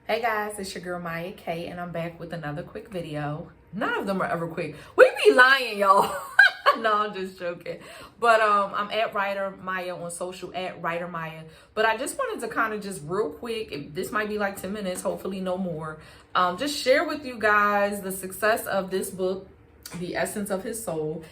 Hey guys, it's your girl Maya K, and I'm back with another quick video. None of them are ever quick. We be lying, y'all. No, I'm just joking. But I'm at Writer Maya on social, at Writer Maya. But I just wanted to kind of just real quick, this might be like 10 minutes, hopefully no more. Just share with you guys the success of this book, The Essence of His Soul.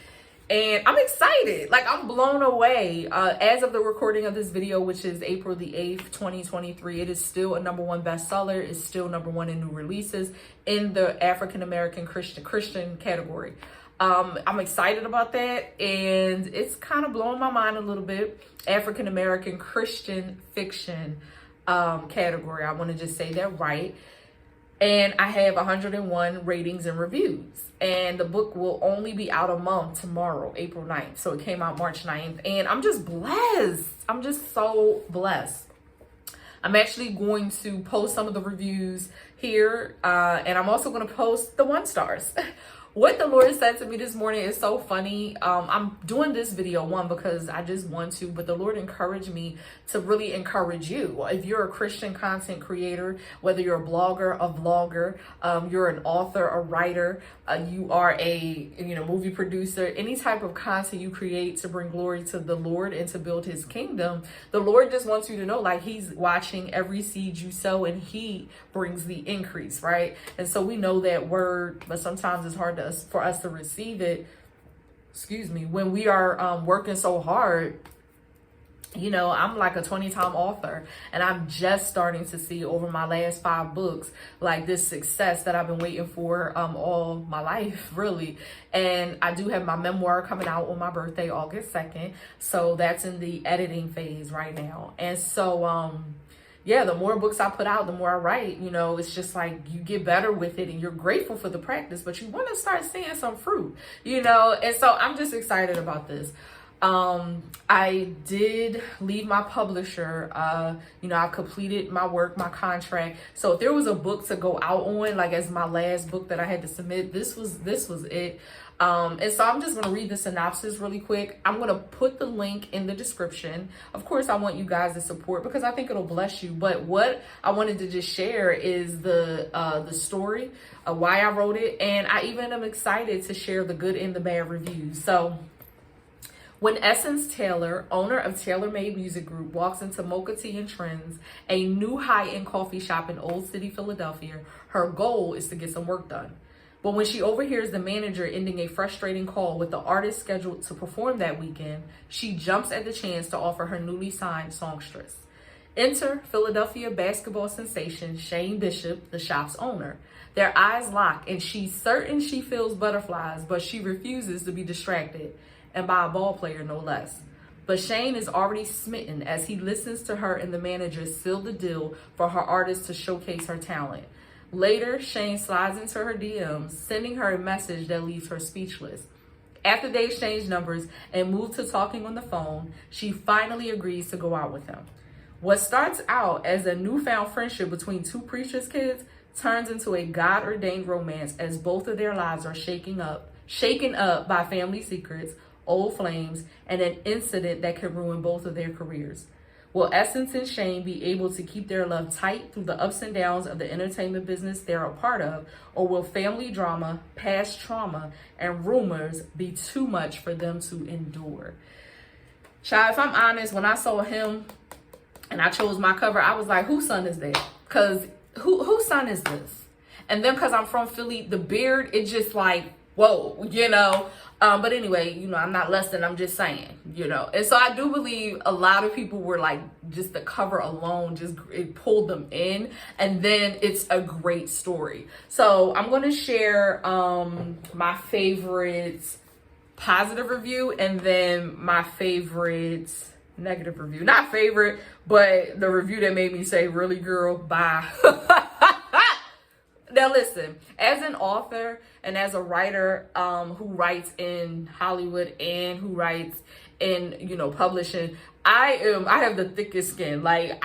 And I'm excited, like I'm blown away. As of the recording of this video, which is April the 8th, 2023, it is still a #1 bestseller. It's still #1 in new releases in the African-American Christian category. I'm excited about that, and it's kind of blowing my mind a little bit. African-American Christian fiction category. I want to just say that right. And I have 101 ratings and reviews. And the book will only be out a month tomorrow, April 9th. So it came out March 9th. And I'm just blessed. I'm just so blessed. I'm actually going to post some of the reviews here. And I'm also going to post the 1 stars. What the Lord said to me this morning is so funny. I'm doing this video, one, because I just want to, but the Lord encouraged me to really encourage you. If you're a Christian content creator, whether you're a blogger, a vlogger, you're an author, a writer, you are a movie producer, any type of content you create to bring glory to the Lord and to build his kingdom, the Lord just wants you to know, like, he's watching every seed you sow and he brings the increase, right? And so we know that word, but sometimes it's hard for us to receive it, when we are working so hard. I'm like a 20-time author, and I'm just starting to see over my last 5 books, like this success that I've been waiting for all my life, really. And I do have my memoir coming out on my birthday, August 2nd. So that's in the editing phase right now. And so, yeah, the more books I put out, the more I write, it's just like you get better with it and you're grateful for the practice, but you want to start seeing some fruit, and so I'm just excited about this. I did leave my publisher. I've completed my work, my contract. So if there was a book to go out on, like as my last book that I had to submit, this was it. And so I'm just going to read the synopsis really quick. I'm going to put the link in the description. Of course, I want you guys to support because I think it'll bless you. But what I wanted to just share is the story, why I wrote it. And I even am excited to share the good and the bad reviews. So when Essence Taylor, owner of Taylor Made Music Group, walks into Mocha Tea and Trends, a new high-end coffee shop in Old City, Philadelphia, her goal is to get some work done. But when she overhears the manager ending a frustrating call with the artist scheduled to perform that weekend, she jumps at the chance to offer her newly signed songstress. Enter Philadelphia basketball sensation Shane Bishop, the shop's owner. Their eyes lock, and she's certain she feels butterflies, but she refuses to be distracted, and by a ball player no less. But Shane is already smitten as he listens to her and the manager seal the deal for her artist to showcase her talent. Later, Shane slides into her DMs, sending her a message that leaves her speechless. After they exchange numbers and move to talking on the phone, she finally agrees to go out with him. What starts out as a newfound friendship between 2 preacher's kids turns into a God-ordained romance as both of their lives are shaken up by family secrets, old flames, and an incident that could ruin both of their careers. Will Essence and Shane be able to keep their love tight through the ups and downs of the entertainment business they're a part of, or will family drama, past trauma, and rumors be too much for them to endure? Child, if I'm honest, when I saw him and I chose my cover, I was like, whose son is that? Because whose son is this? And then because I'm from Philly, the beard, it's just like, whoa, but anyway, I'm not less than, I'm just saying, and so I do believe a lot of people were like, just the cover alone, it pulled them in, and then it's a great story. So I'm going to share my favorite positive review and then my favorite negative review. Not favorite, but the review that made me say, really, girl, bye. Now listen, as an author and as a writer who writes in Hollywood and who writes in, publishing, I have the thickest skin. Like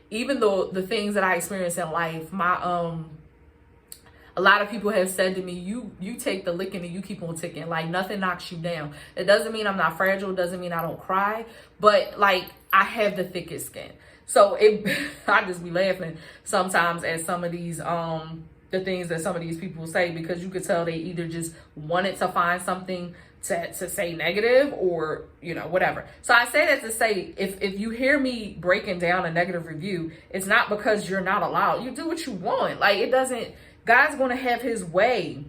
even though the things that I experience in life, a lot of people have said to me, you take the licking and you keep on ticking. Like nothing knocks you down. It doesn't mean I'm not fragile. It doesn't mean I don't cry. But like I have the thickest skin. So I just be laughing sometimes at some of these the things that some of these people say, because you could tell they either just wanted to find something to say negative, or whatever. So I say that to say, if you hear me breaking down a negative review, it's not because you're not allowed. You do what you want. Like, it doesn't, God's gonna have his way.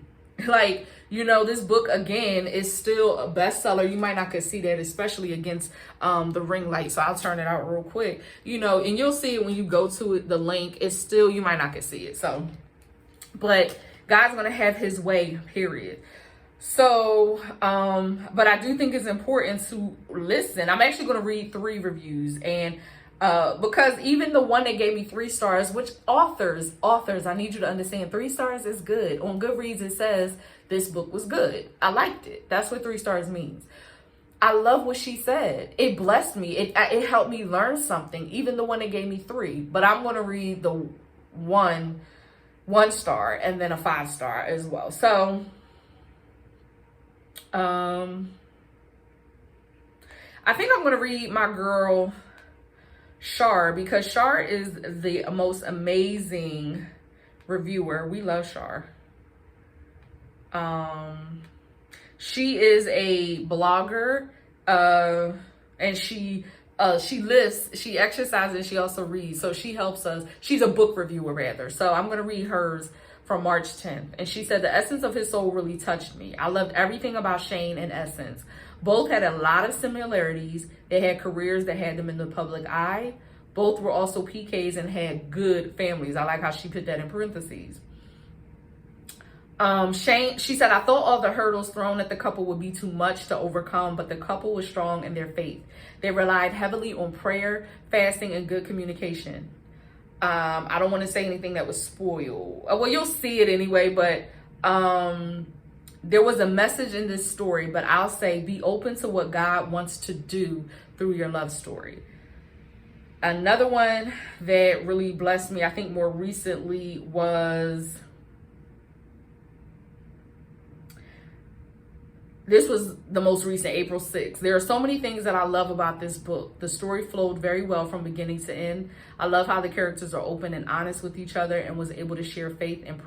Like, this book, again, is still a bestseller. You might not could see that, especially against the ring light. So I'll turn it out real quick, and you'll see it when you go to it, the link. It's still, you might not could see it. So, but God's going to have his way, period. So, but I do think it's important to listen. I'm actually going to read 3 reviews, and because even the one that gave me 3 stars, which authors, I need you to understand, 3 stars is good. On Goodreads, it says this book was good. I liked it. That's what 3 stars means. I love what she said. It blessed me. It helped me learn something. Even the one that gave me 3. But I'm going to read the one star and then a 5 star as well. So, I think I'm going to read my girl Shar, because Shar is the most amazing reviewer. We love Shar. She is a blogger, and she lists, she exercises, she also reads. So she helps us. She's a book reviewer, rather. So I'm going to read hers from March 10th. And she said, the essence of his soul really touched me. I loved everything about Shane and Essence. Both had a lot of similarities. They had careers that had them in the public eye. Both were also PKs and had good families. I like how she put that in parentheses. Shane, she said, I thought all the hurdles thrown at the couple would be too much to overcome, but the couple was strong in their faith. They relied heavily on prayer, fasting, and good communication. I don't want to say anything that was spoiled. Well, you'll see it anyway, but there was a message in this story, but I'll say be open to what God wants to do through your love story. Another one that really blessed me, I think more recently, was... This was the most recent, April 6th. There are so many things that I love about this book. The story flowed very well from beginning to end. I love how the characters are open and honest with each other and was able to share faith and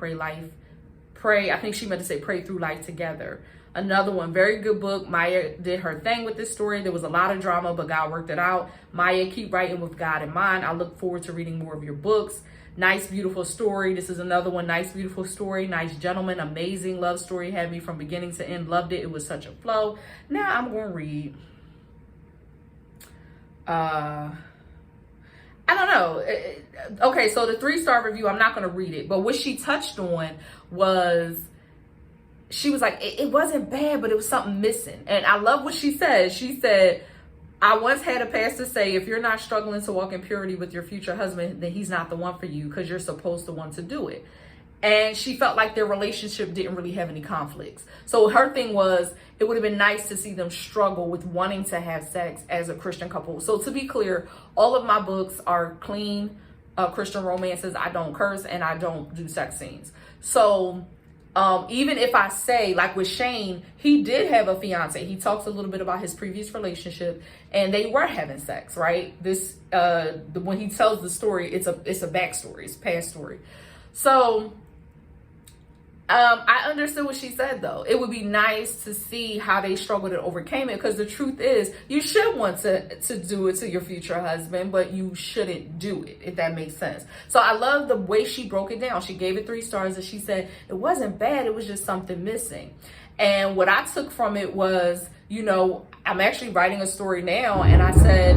I think she meant to say pray through life together. Another one, very good book. Maya did her thing with this story. There was a lot of drama, but God worked it out. Maya, keep writing with God in mind. I look forward to reading more of your books. Nice, beautiful story. This is another one. Nice, beautiful story. Nice gentleman. Amazing love story. Had me from beginning to end. Loved it. It was such a flow. Now I'm going to read. I don't know. Okay, so the 3-star review, I'm not going to read it. But what she touched on was, she was like, it wasn't bad, but it was something missing. And I love what she said. She said, I once had a pastor say, if you're not struggling to walk in purity with your future husband, then he's not the one for you, because you're supposed to want to do it. And she felt like their relationship didn't really have any conflicts. So her thing was, it would have been nice to see them struggle with wanting to have sex as a Christian couple. So to be clear, all of my books are clean Christian romances. I don't curse and I don't do sex scenes. So even if I say, like with Shane, he did have a fiance. He talks a little bit about his previous relationship and they were having sex, right? This, when he tells the story, it's a backstory, it's a past story. So, I understood what she said though. It would be nice to see how they struggled and overcame it, because the truth is you should want to do it to your future husband, but you shouldn't do it, if that makes sense. So I love the way she broke it down. She gave it 3 stars and she said it wasn't bad, it was just something missing. And what I took from it was, you know, I'm actually writing a story now, and I said,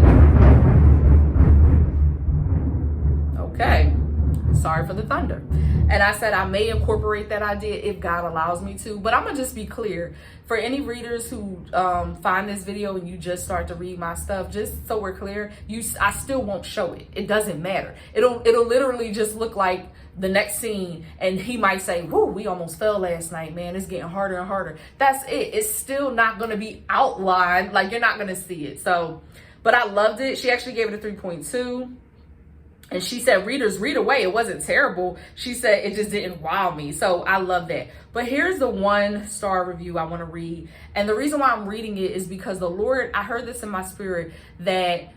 okay, sorry for the thunder. And I said, I may incorporate that idea if God allows me to, but I'm gonna just be clear for any readers who find this video and you just start to read my stuff, just so we're clear, I still won't show it. It doesn't matter. It'll literally just look like the next scene, and he might say, whoo, we almost fell last night, man. It's getting harder and harder. That's it. It's still not gonna be outlined. Like, you're not gonna see it. So, but I loved it. She actually gave it a 3.2. And she said, readers, read away. It wasn't terrible. She said it just didn't wow me. So I love that. But here's the 1-star review I want to read. And the reason why I'm reading it is because the Lord, I heard this in my spirit, that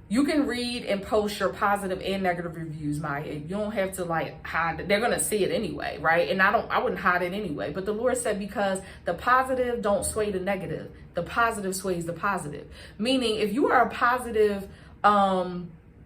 You can read and post your positive and negative reviews, Maya. You don't have to like hide it. They're gonna see it anyway, right? And I wouldn't hide it anyway. But the Lord said, because the positive don't sway the negative, the positive sways the positive. Meaning, if you are a positive,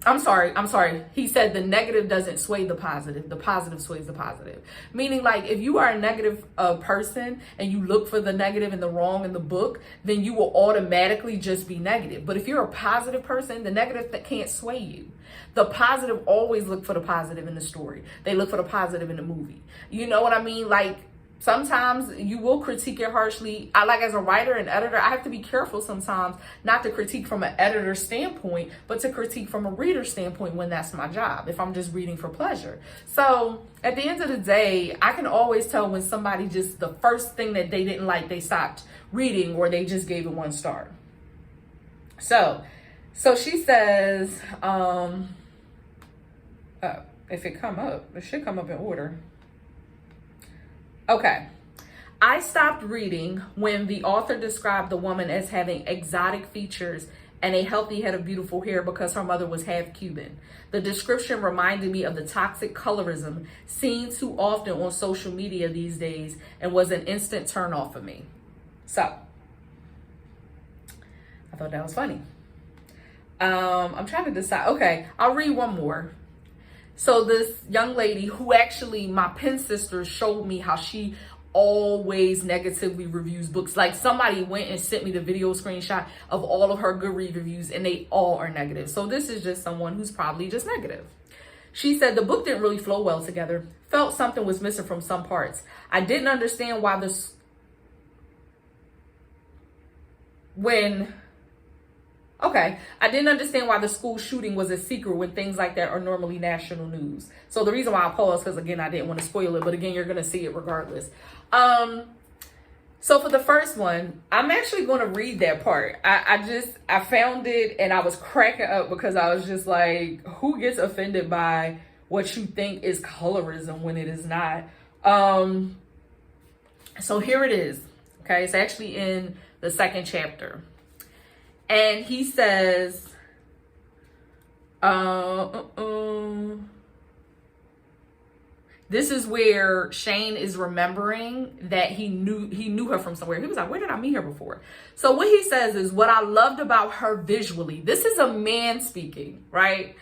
I'm sorry. He said the negative doesn't sway the positive sways the positive. Meaning, like, if you are a negative person and you look for the negative and the wrong in the book, then you will automatically just be negative. But if you're a positive person, the negative that can't sway you. The positive always look for the positive in the story. They look for the positive in the movie. You know what I mean? Like, sometimes you will critique it harshly. Like, as a writer and editor, I have to be careful sometimes not to critique from an editor standpoint, but to critique from a reader standpoint when that's my job, if I'm just reading for pleasure. So at the end of the day, I can always tell when somebody just, the first thing that they didn't like, they stopped reading or they just gave it 1 star. So she says, if it come up, it should come up in order. Okay. I stopped reading when the author described the woman as having exotic features and a healthy head of beautiful hair because her mother was half Cuban. The description reminded me of the toxic colorism seen too often on social media these days and was an instant turnoff for me. So, I thought that was funny. I'm trying to decide. Okay, I'll read one more. So this young lady who actually, my pen sister showed me how she always negatively reviews books. Like, somebody went and sent me the video screenshot of all of her Goodreads reviews and they all are negative. So this is just someone who's probably just negative. She said the book didn't really flow well together. Felt something was missing from some parts. I didn't understand why I didn't understand why the school shooting was a secret when things like that are normally national news. So the reason why I paused, because again, I didn't want to spoil it, but again, you're going to see it regardless. So for the first one, I'm actually going to read that part. I found it and I was cracking up because I was just like, who gets offended by what you think is colorism when it is not? So here it is. Okay. It's actually in the 2nd chapter. And he says, this is where Shane is remembering that he knew her from somewhere. He was like, where did I meet her before? So what he says is, what I loved about her visually, this is a man speaking, right?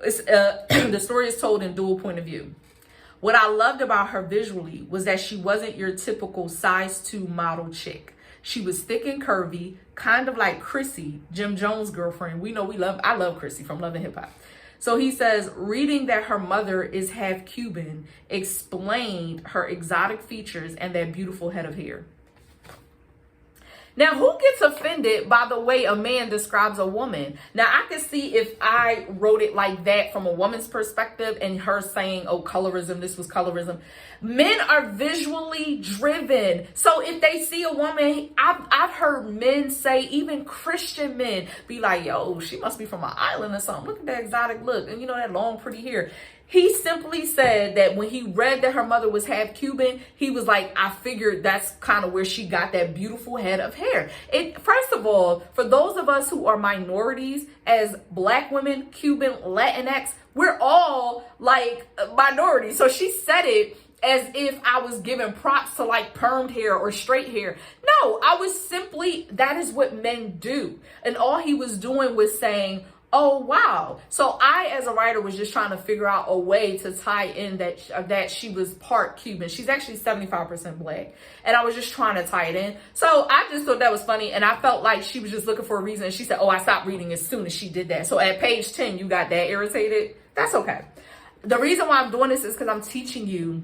It's, the story is told in dual point of view. What I loved about her visually was that she wasn't your typical size 2 model chick. She was thick and curvy, kind of like Chrissy, Jim Jones' girlfriend. I love Chrissy from Love and Hip Hop. So he says, reading that her mother is half Cuban explained her exotic features and that beautiful head of hair. Now, who gets offended by the way a man describes a woman? Now, I can see if I wrote it like that from a woman's perspective and her saying, oh, colorism, this was colorism. Men are visually driven. So if they see a woman, I've heard men say, even Christian men, be like, yo, she must be from an island or something. Look at that exotic look. And you know, that long, pretty hair. He simply said that when he read that her mother was half Cuban, he was like, I figured that's kind of where she got that beautiful head of hair. First of all, for those of us who are minorities, as Black women, Cuban, Latinx, we're all like minorities. So she said it as if I was giving props to like permed hair or straight hair. No, I was simply, that is what men do. And all he was doing was saying, oh, wow. So I, as a writer, was just trying to figure out a way to tie in that she was part Cuban. She's actually 75% Black. And I was just trying to tie it in. So I just thought that was funny. And I felt like she was just looking for a reason. And she said, oh, I stopped reading as soon as she did that. So at page 10, you got that irritated. That's okay. The reason why I'm doing this is because I'm teaching you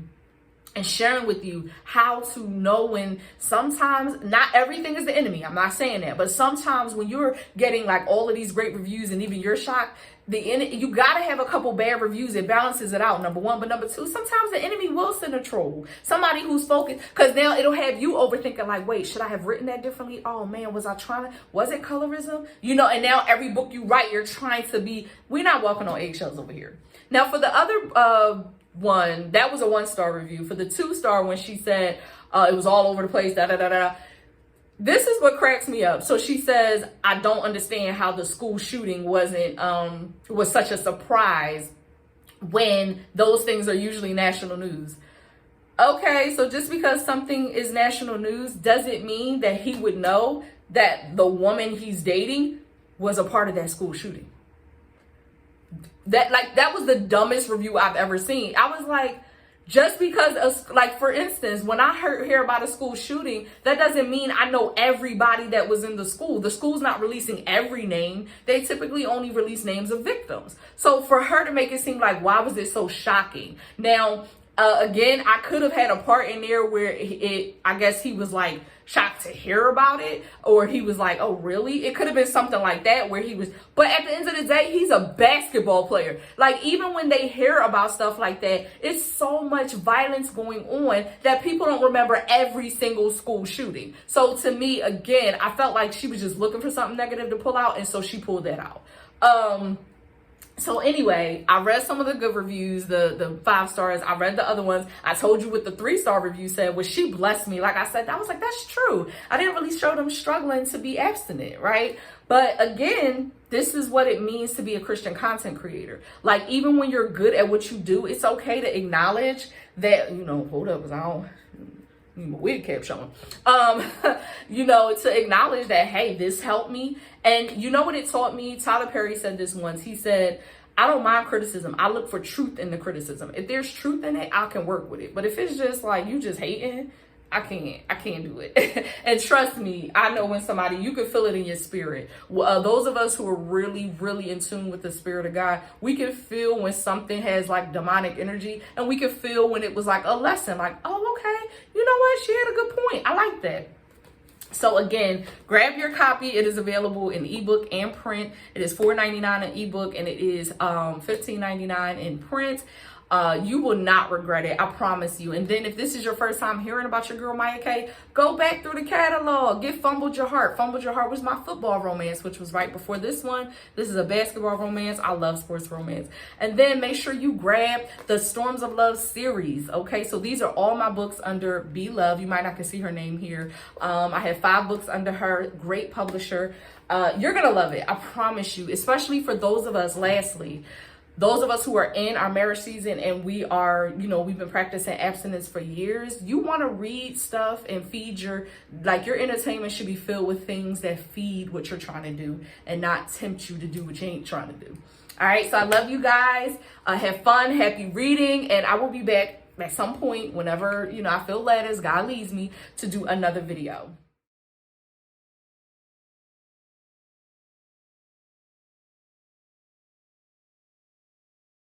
and sharing with you how to know when sometimes not everything is the enemy. I'm not saying that, but sometimes when you're getting like all of these great reviews and even you're shocked, you gotta have a couple bad reviews. It balances it out, number one. But number two, sometimes the enemy will send a troll, somebody who's focused, because now it'll have you overthinking like, wait, should I have written that differently? Oh man, was it colorism? You know, and now every book you write, you're trying to be, we're not walking on eggshells over here. Now for the other one, that was a 1-star review. For the 2-star, when she said it was all over the place, this is what cracks me up. So she says, I don't understand how the school shooting was such a surprise when those things are usually national news. Okay, so just because something is national news doesn't mean that he would know that the woman he's dating was a part of that school shooting. That was the dumbest review I've ever seen. I was like, just because, for instance, when I hear about a school shooting, that doesn't mean I know everybody that was in the school. The school's not releasing every name. They typically only release names of victims. So for her to make it seem like, why was it so shocking? Now, again, I could have had a part in there where I guess he was like shocked to hear about it, or he was like, oh, really? It could have been something like that where he was, but at the end of the day, he's a basketball player. Like, even when they hear about stuff like that, it's so much violence going on that people don't remember every single school shooting. So to me, again, I felt like she was just looking for something negative to pull out, and so she pulled that out. So anyway, I read some of the good reviews, the 5 stars. I read the other ones. I told you what the 3-star review said, which she blessed me. Like I said, I was like, that's true. I didn't really show them struggling to be abstinent, right? But again, this is what it means to be a Christian content creator. Like, even when you're good at what you do, it's okay to acknowledge that, hold up, because I don't... my wig kept showing. To acknowledge that, hey, this helped me. And you know what it taught me? Tyler Perry said this once. He said, I don't mind criticism. I look for truth in the criticism. If there's truth in it, I can work with it. But if it's just like you just hating, I can't do it. And trust me, I know when somebody, you can feel it in your spirit. Those of us who are really, really in tune with the Spirit of God, we can feel when something has like demonic energy, and we can feel when it was like a lesson, like, oh, okay, you know what? She had a good point. I like that. So again, grab your copy. It is available in ebook and print. It is $4.99 in ebook, and it is $15.99 in print. You will not regret it. I promise you. And then if this is your first time hearing about your girl, Maya K, go back through the catalog. Get Fumbled Your Heart. Fumbled Your Heart was my football romance, which was right before this one. This is a basketball romance. I love sports romance. And then make sure you grab the Storms of Love series. Okay, so these are all my books under Be Love. You might not can see her name here. I have 5 books under her. Great publisher. You're going to love it. I promise you, especially for those of us, lastly, those of us who are in our marriage season and we are, we've been practicing abstinence for years. You want to read stuff and feed your entertainment should be filled with things that feed what you're trying to do and not tempt you to do what you ain't trying to do. All right. So I love you guys. Have fun. Happy reading. And I will be back at some point whenever, I feel led as God leads me to do another video.